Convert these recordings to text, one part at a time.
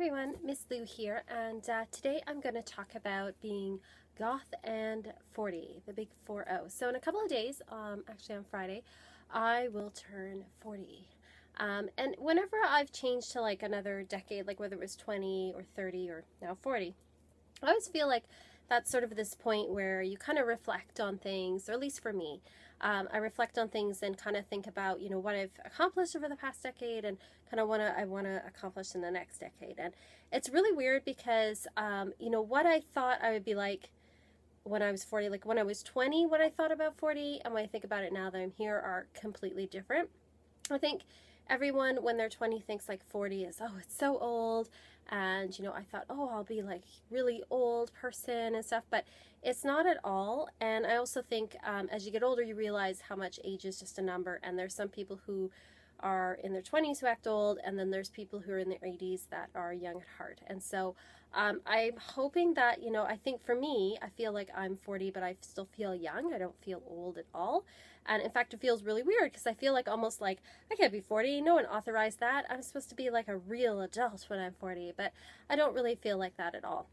everyone, Miss Lou here, and today I'm going to talk about being goth and 40, the big 40. So in a couple of days, actually on Friday, I will turn 40. And whenever I've changed to like another decade, like whether it was 20 or 30 or now 40, I always feel like that's sort of this point where you kind of reflect on things, or at least for me, I reflect on things and kind of think about, what I've accomplished over the past decade and kind of I want to accomplish in the next decade. And it's really weird because, what I thought I would be like when I was 40, like when I was 20, what I thought about 40 and when I think about it now that I'm here are completely different. I think everyone when they're 20 thinks like 40 is, oh, it's so old. And, I thought, oh, I'll be like really old person and stuff, but it's not at all. And I also think as you get older, you realize how much age is just a number. And there's some people who are in their 20s who act old, and then there's people who are in their 80s that are young at heart. And so I'm hoping that, I think for me, I feel like I'm 40, but I still feel young. I don't feel old at all. And in fact, it feels really weird because I feel like almost like I can't be 40. No one authorized that. I'm supposed to be like a real adult when I'm 40, but I don't really feel like that at all.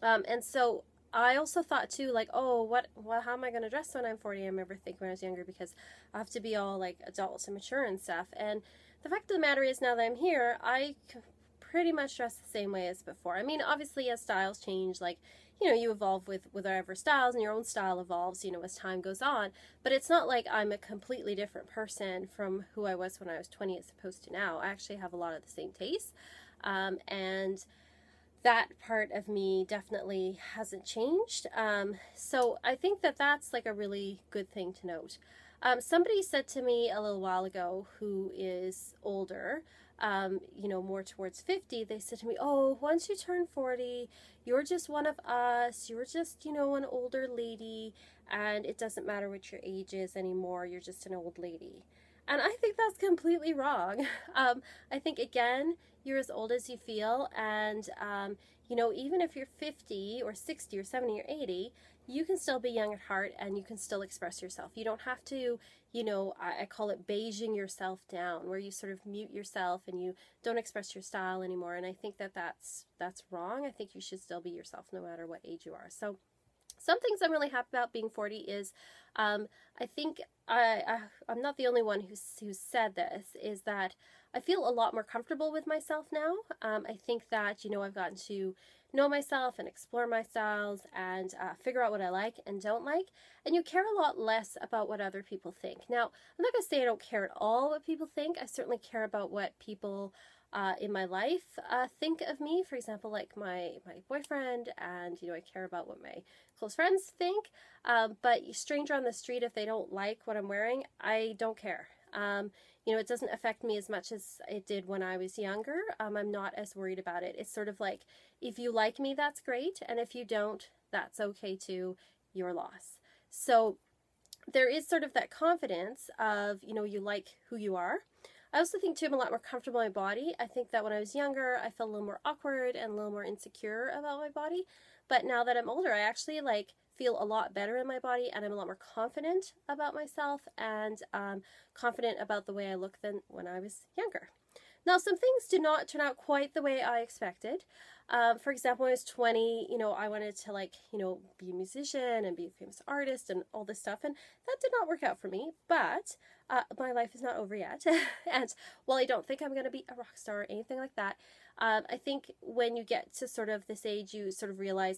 And so I also thought too, like, oh, how am I going to dress when I'm 40? I remember thinking when I was younger because I have to be all like adult and mature and stuff. And the fact of the matter is now that I'm here, I pretty much dress the same way as before. I mean, obviously as styles change, like, you evolve with whatever styles, and your own style evolves, as time goes on. But it's not like I'm a completely different person from who I was when I was 20 as opposed to now. I actually have a lot of the same tastes. And that part of me definitely hasn't changed. So I think that that's like a really good thing to note. Somebody said to me a little while ago who is older, more towards 50, they said to me, oh, once you turn 40, you're just one of us. You're just, an older lady, and it doesn't matter what your age is anymore. You're just an old lady. And I think that's completely wrong. I think, again, you're as old as you feel. And, even if you're 50 or 60 or 70 or 80, you can still be young at heart and you can still express yourself. You don't have to, I call it beiging yourself down, where you sort of mute yourself and you don't express your style anymore. And I think that that's wrong. I think you should still be yourself no matter what age you are. So some things I'm really happy about being 40 is, I think I'm not the only one who said this, is that I feel a lot more comfortable with myself now. I think that, I've gotten to know myself and explore my styles and figure out what I like and don't like. And you care a lot less about what other people think. Now, I'm not going to say I don't care at all what people think. I certainly care about what people in my life think of me. For example, like my boyfriend, and I care about what my close friends think, but stranger on the street, if they don't like what I'm wearing, I don't care. It doesn't affect me as much as it did when I was younger. I'm not as worried about it. It's sort of like, if you like me, that's great, and if you don't, that's okay too, your loss. So there is sort of that confidence of, you like who you are. I also think, too, I'm a lot more comfortable in my body. I think that when I was younger, I felt a little more awkward and a little more insecure about my body. But now that I'm older, I actually, feel a lot better in my body, and I'm a lot more confident about myself and confident about the way I look than when I was younger. Now, some things did not turn out quite the way I expected. For example, when I was 20, I wanted to be a musician and be a famous artist and all this stuff, and that did not work out for me, but my life is not over yet. And while I don't think I'm going to be a rock star or anything like that, I think when you get to sort of this age, you sort of realize,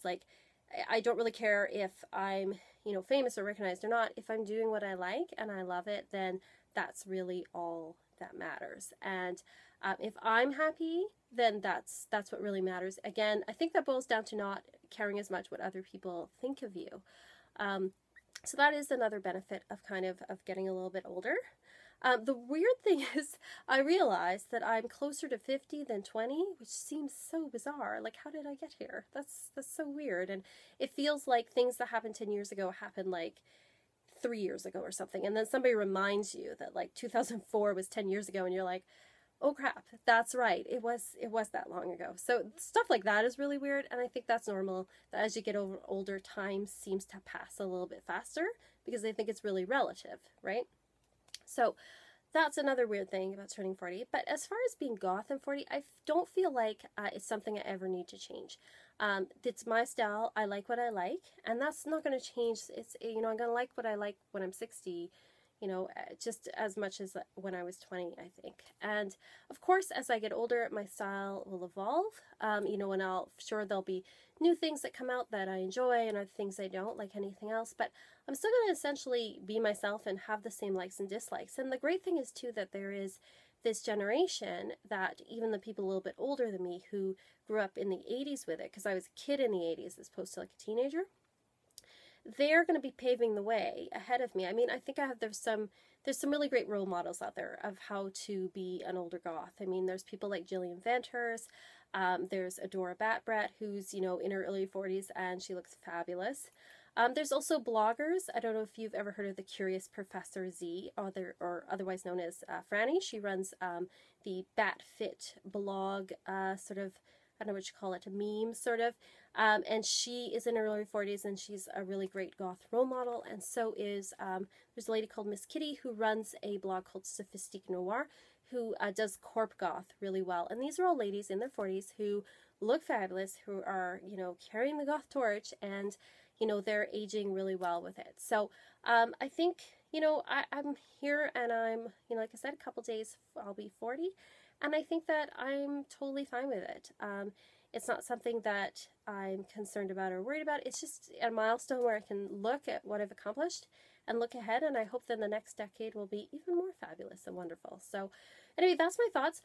I don't really care if I'm, famous or recognized or not. If I'm doing what I like and I love it, then that's really all that matters. And if I'm happy, then that's what really matters. Again, I think that boils down to not caring as much what other people think of you. So that is another benefit of of getting a little bit older. The weird thing is, I realized that I'm closer to 50 than 20, which seems so bizarre. Like, how did I get here? That's so weird. And it feels like things that happened 10 years ago happened 3 years ago or something. And then somebody reminds you that 2004 was 10 years ago, and you're like, oh crap, that's right. It was that long ago. So stuff like that is really weird. And I think that's normal, that as you get older, time seems to pass a little bit faster because I think it's really relative, right? So that's another weird thing about turning 40. But as far as being goth and 40, I don't feel like it's something I ever need to change. It's my style. I like what I like, and that's not going to change. It's, I'm going to like what I like when I'm 60, just as much as when I was 20, I think. And of course, as I get older, my style will evolve, and sure there'll be new things that come out that I enjoy and other things I don't, like anything else, but I'm still going to essentially be myself and have the same likes and dislikes. And the great thing is, too, that there is this generation that even the people a little bit older than me who grew up in the 80s with it, because I was a kid in the 80s as opposed to like a teenager, they're going to be paving the way ahead of me. I mean, I think there's some really great role models out there of how to be an older goth. I mean, there's people like Jillian Venters. There's Adora Batbrat, who's, in her early 40s, and she looks fabulous. There's also bloggers. I don't know if you've ever heard of the Curious Professor Z, or otherwise known as Franny. She runs the BatFit blog, sort of, I don't know what you call it, a meme, sort of. And she is in her early 40s, and she's a really great goth role model. And so is, there's a lady called Miss Kitty who runs a blog called Sophistique Noir, who does corp goth really well. And these are all ladies in their 40s who look fabulous, who are, carrying the goth torch, and, they're aging really well with it. So I think, I'm here, and I'm, like I said, a couple days, I'll be 40. And I think that I'm totally fine with it. It's not something that I'm concerned about or worried about. It's just a milestone where I can look at what I've accomplished and look ahead, and I hope that the next decade will be even more fabulous and wonderful. So anyway, that's my thoughts.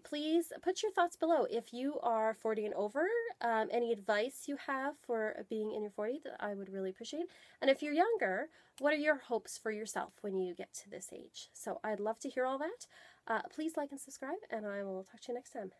Please put your thoughts below. If you are 40 and over, any advice you have for being in your 40s, that I would really appreciate. And if you're younger, what are your hopes for yourself when you get to this age? So I'd love to hear all that. Please like and subscribe, and I will talk to you next time.